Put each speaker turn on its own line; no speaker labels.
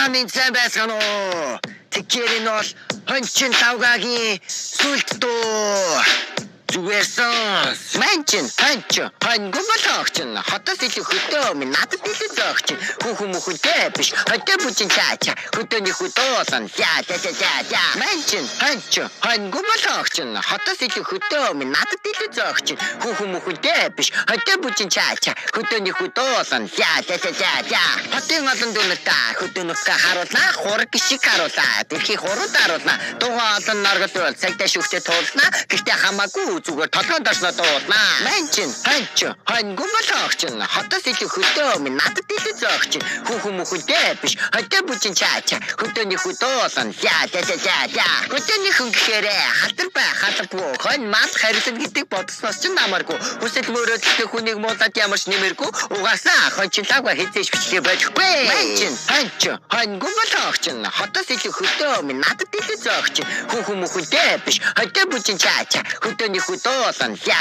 Минь сайн байсан уу? Тэгэхээр энэ бол хончин тавгагийн сүлд дуу. Зүгээрсэн манчин хонго болоогч хотоос илүү хөдөө минь надад илүү зөөгч хүүхмөхтэй биш хөдөө бүчин чаача хөдөөний хөдөөсөн за манчин хонго болоогч хотоос илүү хөдөө минь надад илүү зөөгч хүүхмөхтэй биш хөдөө бүчин чаача хөдөөний хөдөөсөн за хотын олон дүнэлтаа хөдөөнөхөө харуулнаа хураг шиг харуулаа тэрхий хурууд харуулнаа дугаа олон наргад бол цагтаа шүхтээ туулнаа гэхдээ хамаагүй зүгээр толгойд орсноо дуулнаа. Манчин хонго болоогч хотоос илүү хөдөө минь надад илүү зөөгч хүүхмөхтэй биш хөдөө бүчин чаача хөдөөний хөдөөсөн за хөдөөний хүн гэхээр хатар бай халбгүй хон мат харилсан гэдэг бодсноос ч намаргүй хүсэл мөрөөдөлтэй хүнийг муулаад ямарч нэмэргүй угаасаа хончлаагаа хизээж бичлээ болохгүй. Манчин хонго болоогч хотоос илүү хөдөө минь надад илүү зөөгч хүүхмөхтэй биш хөдөө бүчин чаача хөдөөний хөдөөсөн за